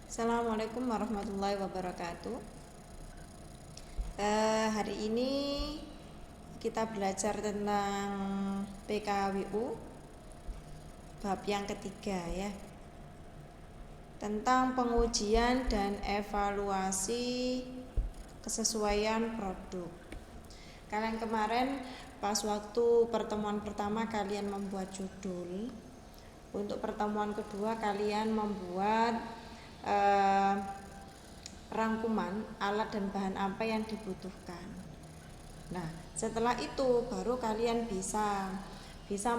Assalamualaikum warahmatullahi wabarakatuh. Hari ini kita belajar tentang PKWU bab yang ketiga ya, tentang pengujian dan evaluasi kesesuaian produk. Kalian kemarin pas waktu pertemuan pertama kalian membuat judul, untuk pertemuan kedua kalian membuat rangkuman alat dan bahan apa yang dibutuhkan. Nah, setelah itu baru kalian bisa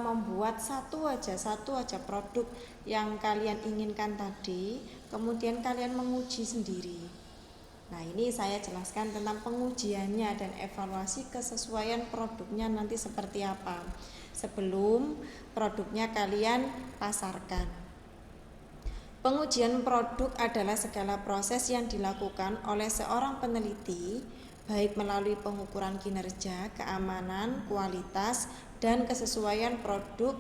membuat satu aja produk yang kalian inginkan tadi, kemudian kalian menguji sendiri. Nah, ini saya jelaskan tentang pengujiannya dan evaluasi kesesuaian produknya nanti seperti apa sebelum produknya kalian pasarkan. Pengujian produk adalah segala proses yang dilakukan oleh seorang peneliti, baik melalui pengukuran kinerja, keamanan, kualitas, dan kesesuaian produk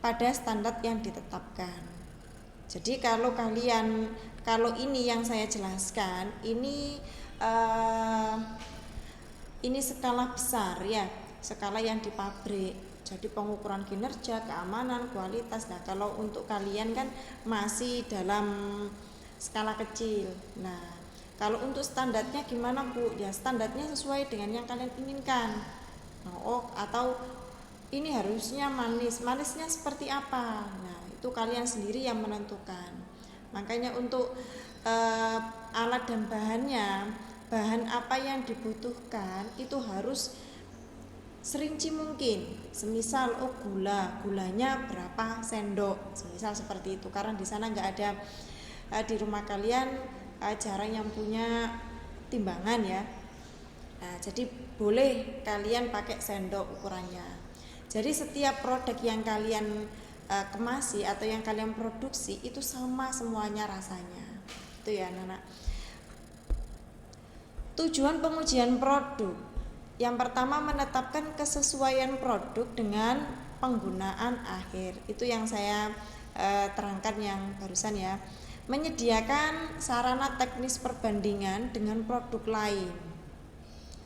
pada standar yang ditetapkan. Jadi kalau ini yang saya jelaskan, ini skala besar ya, skala yang di pabrik. Jadi pengukuran kinerja, keamanan, kualitas. Nah, kalau untuk kalian kan masih dalam skala kecil. Nah, kalau untuk standarnya gimana Bu? Ya standarnya sesuai dengan yang kalian inginkan. Nah, atau ini harusnya manis. Manisnya seperti apa? Nah, itu kalian sendiri yang menentukan. Makanya untuk alat dan bahannya, bahan apa yang dibutuhkan itu harus serinci mungkin. Semisal gulanya berapa sendok, semisal seperti itu. Karena di sana nggak ada di rumah kalian jarang yang punya timbangan ya. Nah, jadi boleh kalian pakai sendok ukurannya. Jadi setiap produk yang kalian kemasi atau yang kalian produksi itu sama semuanya rasanya. Itu ya anak-anak. Tujuan pengujian produk. Yang pertama, menetapkan kesesuaian produk dengan penggunaan akhir. Itu yang saya terangkan yang barusan ya. Menyediakan sarana teknis perbandingan dengan produk lain.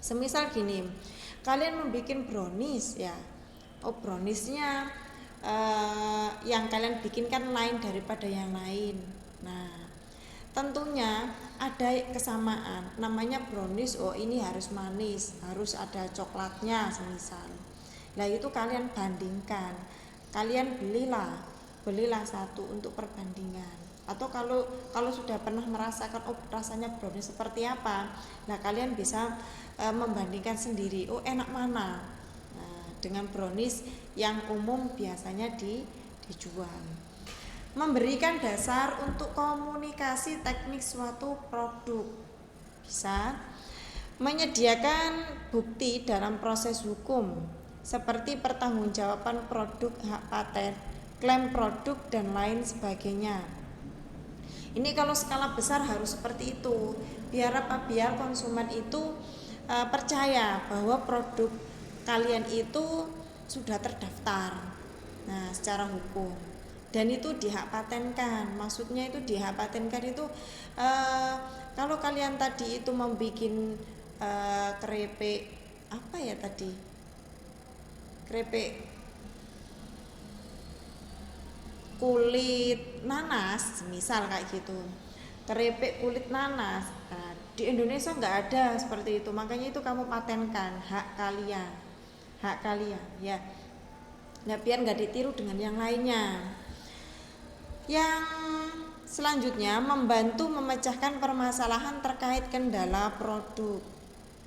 Semisal gini, kalian membuat brownies ya. Browniesnya yang kalian bikin kan lain daripada yang lain. Nah, tentunya ada kesamaan, namanya brownies. Ini harus manis, harus ada coklatnya semisal. Nah, itu kalian bandingkan. Kalian belilah satu untuk perbandingan. Atau kalau sudah pernah merasakan rasanya brownies seperti apa, nah kalian bisa membandingkan sendiri. Enak mana? Nah, dengan brownies yang umum biasanya dijual. Memberikan dasar untuk komunikasi teknik suatu produk. Bisa menyediakan bukti dalam proses hukum seperti pertanggungjawaban produk, hak paten, klaim produk dan lain sebagainya. Ini kalau skala besar harus seperti itu. Biar apa? Biar konsumen itu percaya bahwa produk kalian itu sudah terdaftar. Nah, secara hukum. Dan itu dihak patenkan. Maksudnya itu dihak patenkan itu kalau kalian tadi itu membuat keripik apa ya tadi? Keripik kulit nanas, misal kayak gitu. Keripik kulit nanas. Nah, di Indonesia nggak ada seperti itu. Makanya itu kamu patenkan, hak kalian ya. Nah, biar nggak ditiru dengan yang lainnya. Yang selanjutnya, membantu memecahkan permasalahan terkait kendala produk.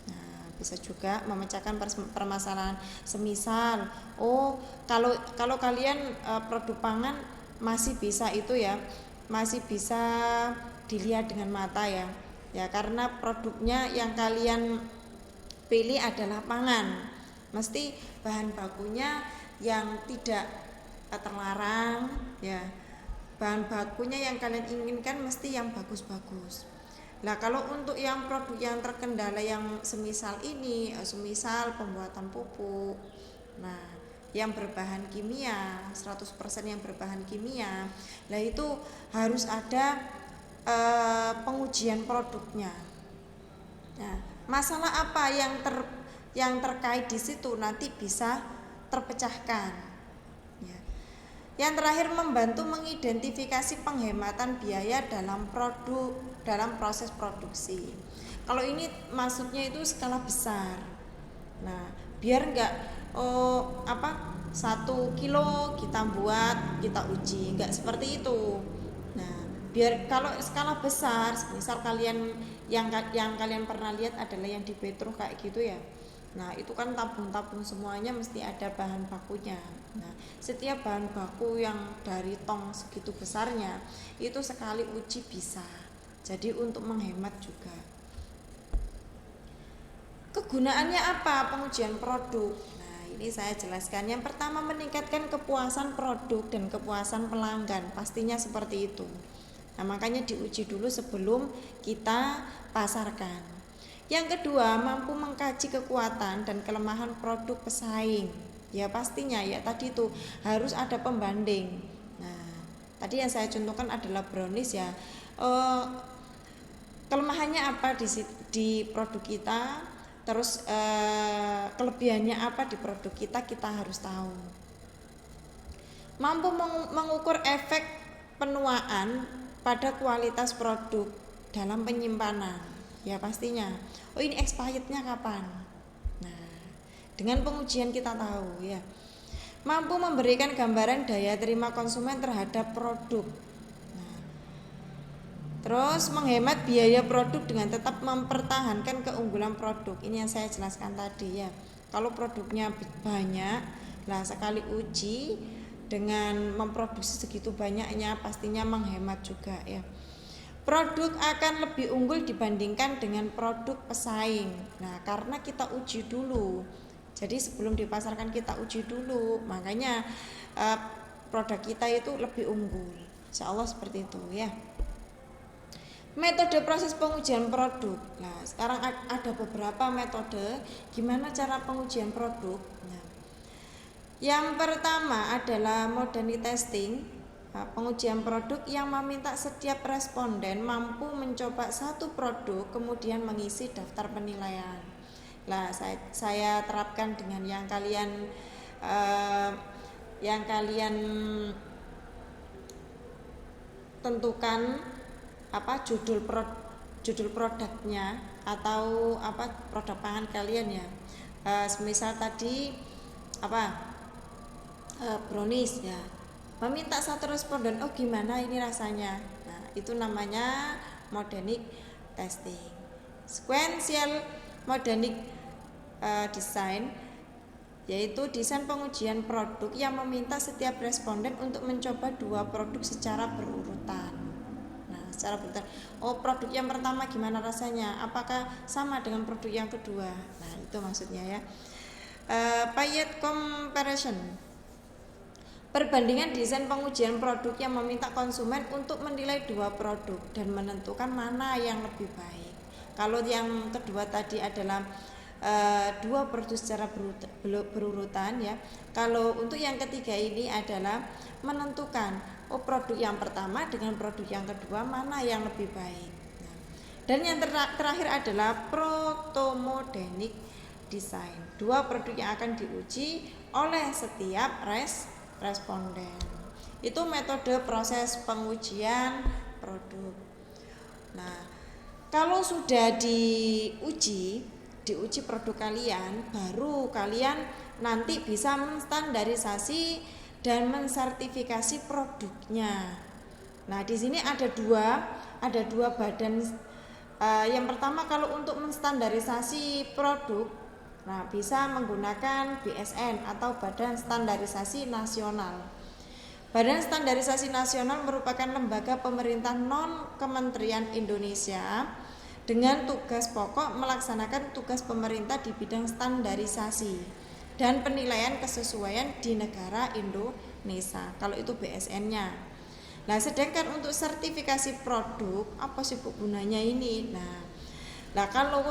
Nah, bisa juga memecahkan permasalahan. Semisal, kalau kalian produk pangan masih bisa itu ya, masih bisa dilihat dengan mata ya. Ya, karena produknya yang kalian pilih adalah pangan. Mesti bahan bakunya yang tidak terlarang ya. Bahan bakunya yang kalian inginkan mesti yang bagus-bagus. Nah, kalau untuk yang produk yang terkendala yang semisal ini, semisal pembuatan pupuk, nah yang berbahan kimia, 100% yang berbahan kimia, nah itu harus ada pengujian produknya. Nah, masalah apa yang terkait di situ nanti bisa terpecahkan. Ya. Yang terakhir, membantu mengidentifikasi penghematan biaya dalam proses produksi. Kalau ini maksudnya itu skala besar. Nah, biar enggak 1 kilo kita buat, kita uji, enggak seperti itu. Nah, biar kalau skala besar, misal kalian yang kalian pernah lihat adalah yang di Petro kayak gitu ya. Nah, itu kan tabung-tabung semuanya mesti ada bahan bakunya. Nah, setiap bahan baku yang dari tong segitu besarnya itu sekali uji bisa. Jadi untuk menghemat juga. Kegunaannya apa pengujian produk? Nah, ini saya jelaskan. Yang pertama, meningkatkan kepuasan produk dan kepuasan pelanggan. Pastinya seperti itu. Nah, makanya diuji dulu sebelum kita pasarkan. Yang kedua, mampu mengkaji kekuatan dan kelemahan produk pesaing. Ya pastinya ya tadi itu harus ada pembanding. Nah, tadi yang saya contohkan adalah brownies ya. Kelemahannya apa di produk kita? Terus kelebihannya apa di produk kita harus tahu. Mampu mengukur efek penuaan pada kualitas produk dalam penyimpanan. Ya pastinya. Oh, ini expirednya kapan? Nah, dengan pengujian kita tahu ya. Mampu memberikan gambaran daya terima konsumen terhadap produk. Nah, terus menghemat biaya produk dengan tetap mempertahankan keunggulan produk. Ini yang saya jelaskan tadi ya. Kalau produknya banyak, lah sekali uji dengan memproduksi segitu banyaknya pastinya menghemat juga ya. Produk akan lebih unggul dibandingkan dengan produk pesaing. Nah, karena kita uji dulu. Jadi sebelum dipasarkan kita uji dulu. Makanya produk kita itu lebih unggul. Insya Allah seperti itu ya. Metode proses pengujian produk. Nah, sekarang ada beberapa metode gimana cara pengujian produk. Nah, yang pertama adalah modernity testing. Pengujian produk yang meminta setiap responden mampu mencoba satu produk kemudian mengisi daftar penilaian. Nah, saya terapkan dengan yang kalian tentukan judul produknya atau produk pangan kalian ya. Semisal tadi brownies ya. Meminta satu responden, oh gimana ini rasanya. Nah, itu namanya modernity testing. Sequential modernity design yaitu desain pengujian produk yang meminta setiap responden untuk mencoba 2 produk secara berurutan. Nah, secara berurutan. Oh, produk yang pertama gimana rasanya? Apakah sama dengan produk yang kedua? Nah, itu maksudnya ya. Payet comparison. Perbandingan desain pengujian produk yang meminta konsumen untuk menilai 2 produk dan menentukan mana yang lebih baik. Kalau yang kedua tadi adalah 2 produk secara berurutan ya. Kalau untuk yang ketiga ini adalah menentukan produk yang pertama dengan produk yang kedua mana yang lebih baik. Nah, dan yang terakhir adalah protomodernity design. 2 produk yang akan diuji oleh setiap responden. Itu metode proses pengujian produk. Nah, kalau sudah diuji produk kalian, baru kalian nanti bisa menstandarisasi dan mensertifikasi produknya. Nah, di sini ada dua badan. Yang pertama, kalau untuk menstandarisasi produk, nah bisa menggunakan BSN atau Badan Standarisasi Nasional. Badan Standarisasi Nasional merupakan lembaga pemerintah non-Kementerian Indonesia dengan tugas pokok melaksanakan tugas pemerintah di bidang standarisasi dan penilaian kesesuaian di negara Indonesia. Kalau itu BSN-nya. Nah, sedangkan untuk sertifikasi produk, apa sih gunanya ini? Nah, kalau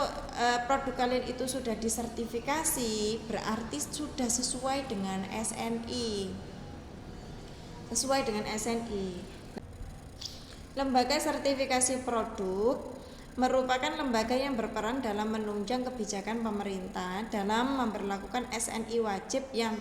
produk kalian itu sudah disertifikasi, berarti sudah sesuai dengan SNI. Lembaga sertifikasi produk merupakan lembaga yang berperan dalam menunjang kebijakan pemerintah dalam memberlakukan SNI wajib yang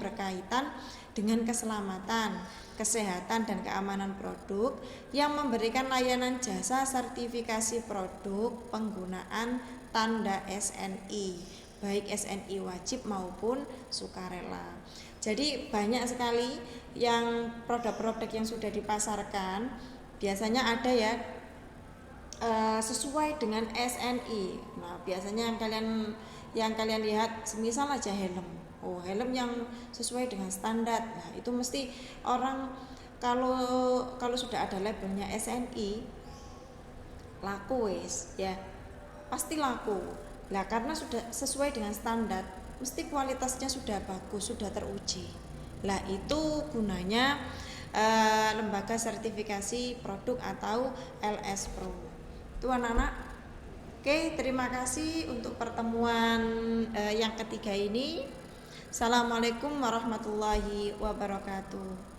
berkaitan dengan keselamatan, kesehatan, dan keamanan produk, yang memberikan layanan jasa sertifikasi produk penggunaan tanda SNI, baik SNI wajib maupun sukarela. Jadi banyak sekali yang produk-produk yang sudah dipasarkan, biasanya ada ya sesuai dengan SNI. Nah, biasanya yang kalian lihat semisal aja helm. Oh, helm yang sesuai dengan standar. Nah, itu mesti orang kalau sudah ada labelnya SNI laku wes ya. Pasti laku. Lah karena sudah sesuai dengan standar, mesti kualitasnya sudah bagus, sudah teruji. Lah itu gunanya lembaga sertifikasi produk atau LS Pro. Itu anak-anak. Oke, terima kasih untuk pertemuan yang ketiga ini. Assalamualaikum warahmatullahi wabarakatuh.